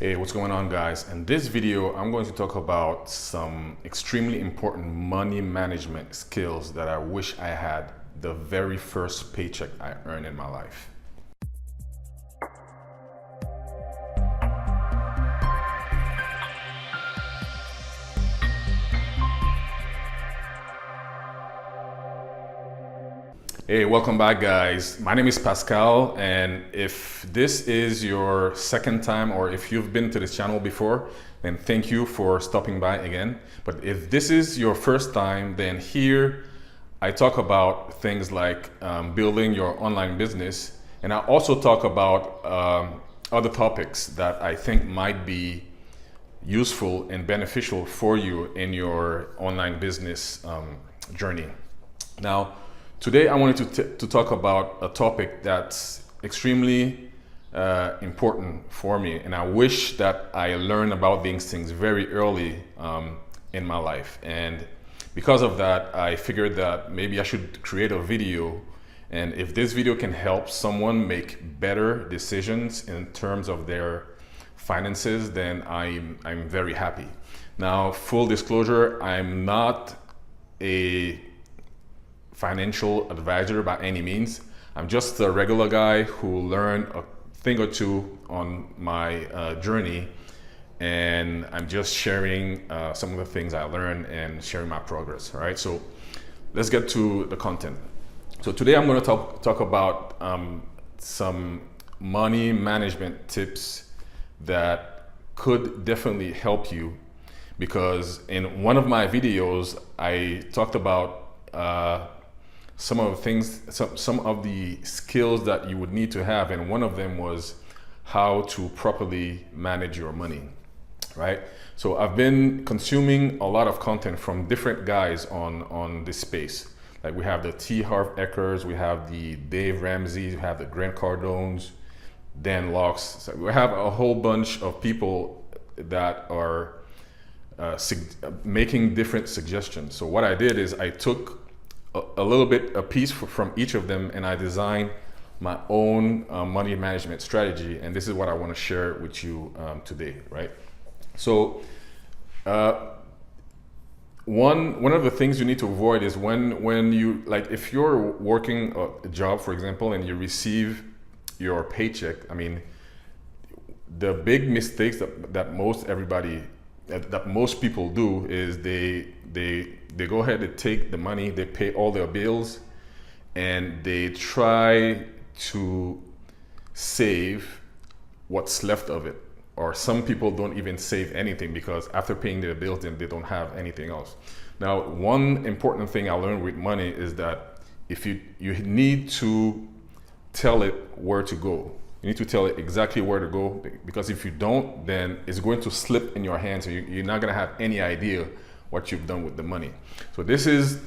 Hey, what's going on, guys? In this video, I'm going to talk about some extremely important money management skills that I wish I had the very first paycheck I earned in my life. Hey, welcome back, guys. My name is Pascal, and if this is your second time or if you've been to this channel before, then thank you for stopping by again. But if this is your first time, then here I talk about things like building your online business, and I also talk about other topics that I think might be useful and beneficial for you in your online business journey. Now, today I wanted to talk about a topic that's extremely important for me, and I wish that I learned about these things very early in my life. And because of that, I figured that maybe I should create a video, and if this video can help someone make better decisions in terms of their finances, then I'm very happy. Now, full disclosure, I'm not a financial advisor by any means. I'm just a regular guy who learned a thing or two on my journey, and I'm just sharing some of the things I learned and sharing my progress. All right, so let's get to the content. So today I'm going to talk about some money management tips that could definitely help you, because in one of my videos I talked about some of the things, some of the skills that you would need to have, and one of them was how to properly manage your money, right? So I've been consuming a lot of content from different guys on this space. Like we have the T. Harv Ekers, we have the Dave Ramsey, we have the Grant Cardones, Dan Locks. So we have a whole bunch of people that are making different suggestions. So what I did is I took a piece from each of them, and I designed my own money management strategy, and this is what I want to share with you today, right? So one of the things you need to avoid is when you, like, if you're working a job, for example, and you receive your paycheck, I mean, the big mistakes that most people do is they go ahead and take the money, they pay all their bills, and they try to save what's left of it. Or some people don't even save anything, because after paying their bills, then they don't have anything else. Now, one important thing I learned with money is that if you need to tell it where to go. You need to tell it exactly where to go, because if you don't, then it's going to slip in your hands, and you're not going to have any idea what you've done with the money. So this is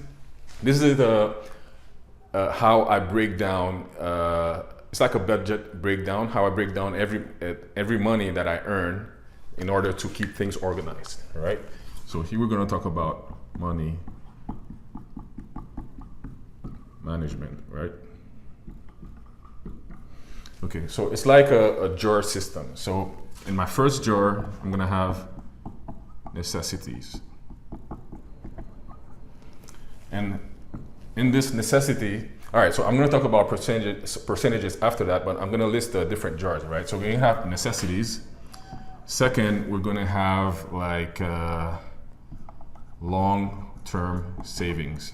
the how I break down. It's like a budget breakdown. How I break down every money that I earn in order to keep things organized. All right. So here we're going to talk about money management, right? Okay, so it's like a jar system. So in my first jar, I'm gonna have necessities. And in this necessity, all right, so I'm gonna talk about percentages after that, but I'm gonna list the different jars, right? So we're gonna have necessities. Second, we're gonna have like long-term savings.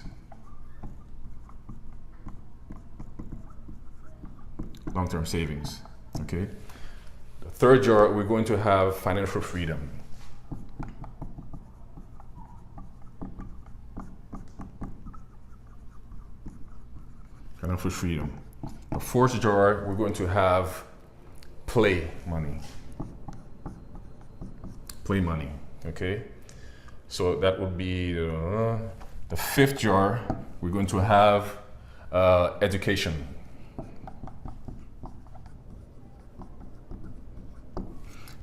Long-term savings, okay? The third jar, we're going to have financial freedom. Financial freedom. The fourth jar, we're going to have play money. Play money, okay? So that would be the fifth jar, we're going to have education.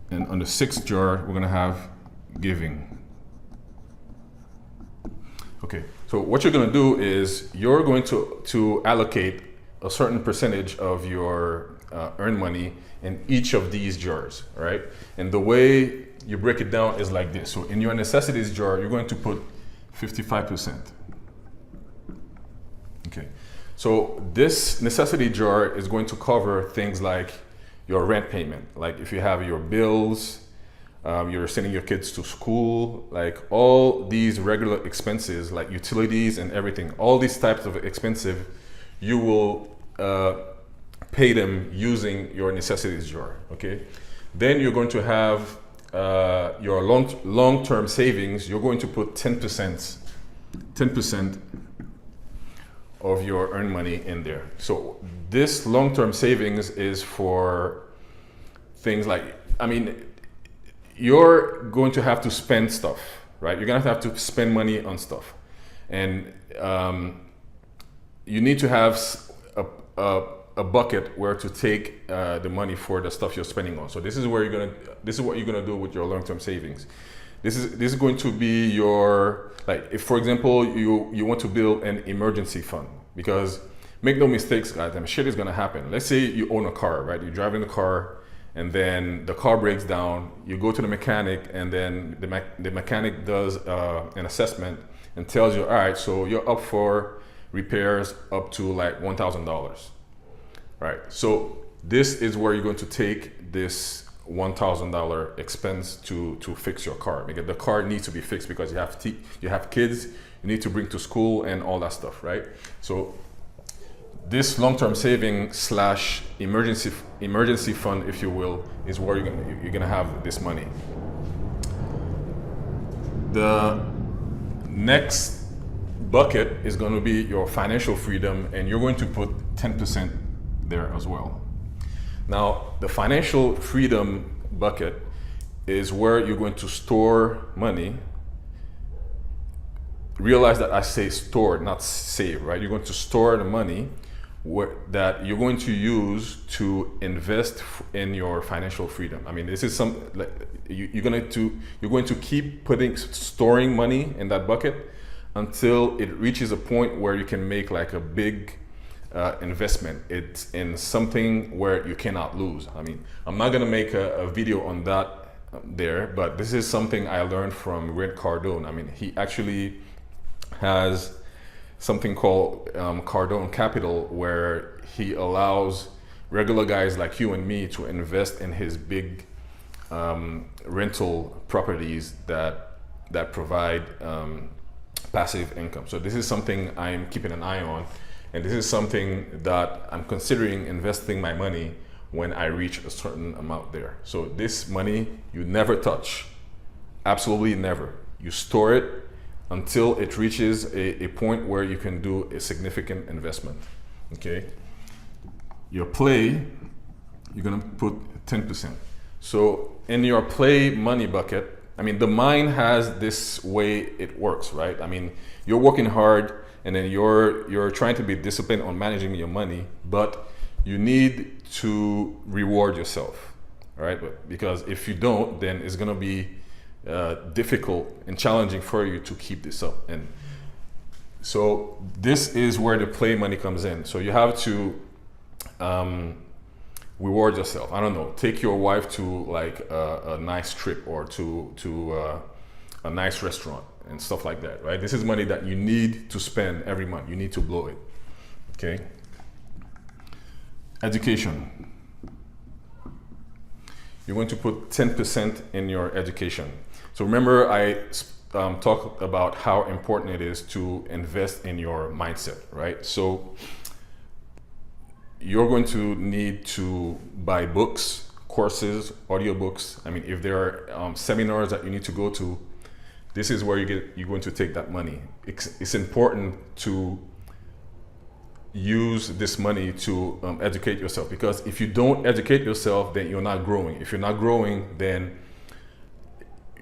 And on the sixth jar, we're gonna have giving. Okay, so what you're gonna do is you're going to allocate a certain percentage of your earn money in each of these jars, right? And the way you break it down is like this. So in your necessities jar, you're going to put 55%. Okay, so this necessity jar is going to cover things like your rent payment, like if you have your bills, you're sending your kids to school, like all these regular expenses like utilities and everything, all these types of expenses, you will pay them using your necessities jar, okay? Then you're going to have your long-term savings. You're going to put 10% of your earned money in there. So this long-term savings is for things like, I mean, you're going to have to spend stuff, right? You're gonna have to spend money on stuff. And you need to have a bucket where to take the money for the stuff you're spending on. So this is what you're gonna do with your long-term savings. This is going to be your, like, if for example you want to build an emergency fund, because make no mistakes, guys, I mean, shit is gonna happen. Let's say you own a car, right? You're driving the car and then the car breaks down. You go to the mechanic, and then the mechanic does an assessment and tells you, all right, so you're up for repairs up to like $1,000. Right, so this is where you're going to take this $1,000 expense to fix your car, because the car needs to be fixed because you have kids you need to bring to school and all that stuff, right? So this long-term saving slash emergency fund, if you will, is where you're gonna have this money. The next bucket is going to be your financial freedom, and you're going to put 10% there as well. Now, the financial freedom bucket is where you're going to store money. Realize that I say store, not save, right? You're going to store the money that you're going to use to invest in your financial freedom. I mean, this is you're going to keep storing money in that bucket until it reaches a point where you can make like a big investment. It's in something where you cannot lose. I mean, I'm not going to make a video on that there, but this is something I learned from Grant Cardone. I mean, he actually has something called Cardone Capital, where he allows regular guys like you and me to invest in his big rental properties that provide passive income. So this is something I'm keeping an eye on, and this is something that I'm considering investing my money when I reach a certain amount there. So this money you never touch, absolutely never. You store it until it reaches a point where you can do a significant investment, okay? Your play, you're gonna put 10%. So in your play money bucket, I mean, the mind has this way it works, right? I mean, you're working hard, and then you're trying to be disciplined on managing your money, but you need to reward yourself, right? Because if you don't, then it's gonna be difficult and challenging for you to keep this up. And so this is where the play money comes in. So you have to reward yourself. I don't know, take your wife to like a nice trip, or to a nice restaurant and stuff like that, right? This is money that you need to spend every month. You need to blow it, okay? Education. You're going to put 10% in your education. So remember, I talked about how important it is to invest in your mindset, right? So you're going to need to buy books, courses, audiobooks. I mean, if there are seminars that you need to go to, this is where you're going to take that money. It's important to use this money to educate yourself, because if you don't educate yourself, then you're not growing. If you're not growing, then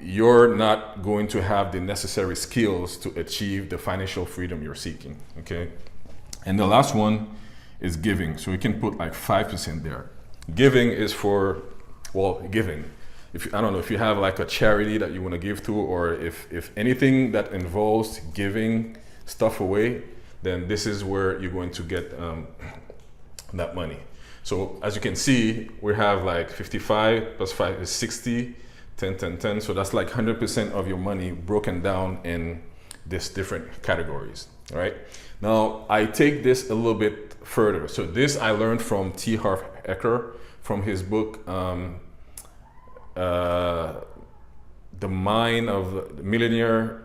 you're not going to have the necessary skills to achieve the financial freedom you're seeking, okay? And the last one is giving. So you can put like 5% there. Giving is for, well, giving. I don't know, if you have like a charity that you want to give to, or if anything that involves giving stuff away, then this is where you're going to get that money. So as you can see, we have like 55 plus 5 is 60, 10, 10, 10. So that's like 100% of your money broken down in these different categories, right? Now, I take this a little bit further. So this I learned from T. Harv Eker from his book, The Mind of the Millionaire.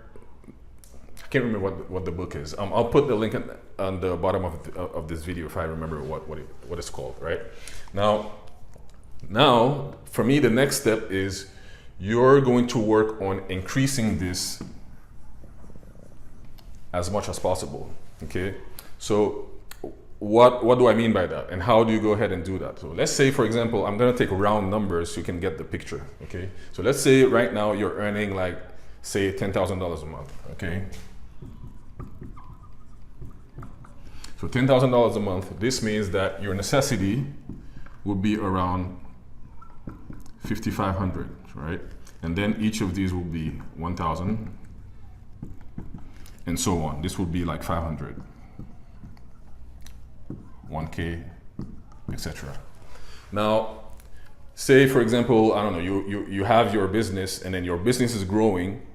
I can't remember what the book is. I'll put the link on the bottom of this video if I remember what it's called, right? Now, for me, the next step is you're going to work on increasing this as much as possible, okay? So what do I mean by that? And how do you go ahead and do that? So let's say, for example, I'm gonna take round numbers so you can get the picture, okay? So let's say right now you're earning like, say $10,000 a month, okay? So $10,000 a month, this means that your necessity would be around 5,500, right? And then each of these will be 1,000 and so on. This would be like 500, 1K, etc. Now, say for example, I don't know, you have your business and then your business is growing,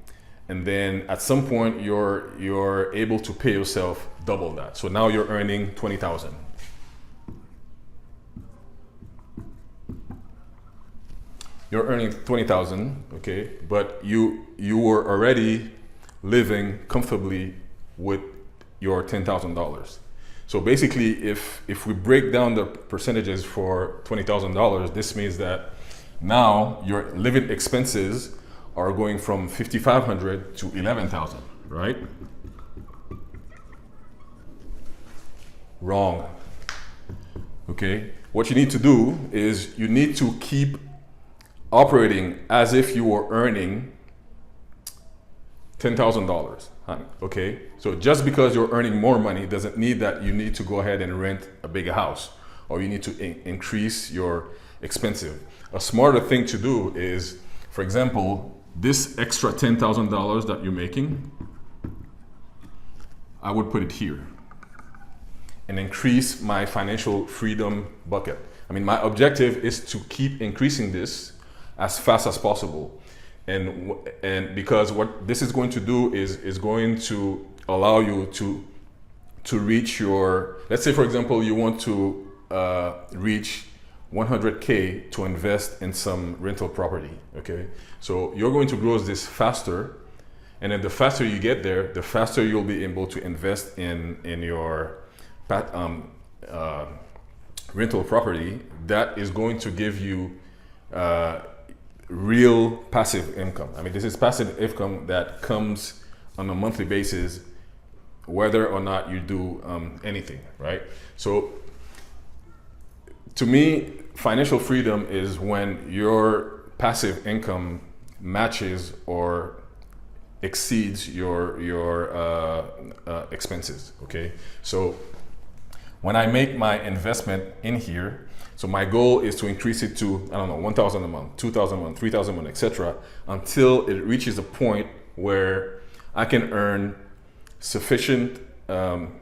and then at some point you're able to pay yourself double that. So now you're earning 20,000. You're earning 20,000, okay, but you were already living comfortably with your $10,000. So basically, if we break down the percentages for $20,000, this means that now your living expenses are going from 5,500 to 11,000, right? Wrong. Okay. What you need to do is you need to keep operating as if you were earning $10,000. Okay. So just because you're earning more money doesn't mean that you need to go ahead and rent a bigger house or you need to increase your expenses. A smarter thing to do is, for example, this extra $10,000 that you're making, I would put it here and increase my financial freedom bucket. I mean, my objective is to keep increasing this as fast as possible. And because what this is going to do is going to allow you to reach your, let's say for example, you want to reach 100K to invest in some rental property, okay? So you're going to grow this faster, and then the faster you get there, the faster you'll be able to invest in your rental property that is going to give you real passive income. I mean, this is passive income that comes on a monthly basis, whether or not you do anything, right? So to me, financial freedom is when your passive income matches or exceeds your expenses, okay? So when I make my investment in here, so my goal is to increase it to, I don't know, 1,000 a month, 2,000 a month, 3,000 a month, etc., until it reaches a point where I can earn sufficient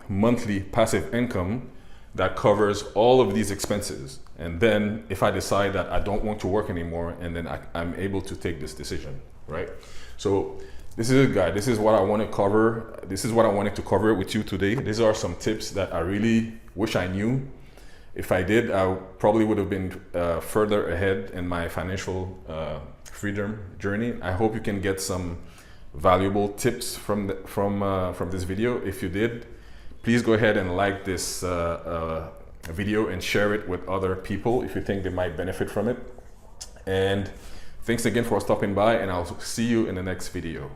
monthly passive income that covers all of these expenses. And then if I decide that I don't want to work anymore, and then I'm able to take this decision, right? So this is it, guys. This is what I want to cover. This is what I wanted to cover with you today. These are some tips that I really wish I knew. If I did, I probably would have been further ahead in my financial freedom journey. I hope you can get some valuable tips from this video. If you did, please go ahead and like this video and share it with other people if you think they might benefit from it. And thanks again for stopping by, and I'll see you in the next video.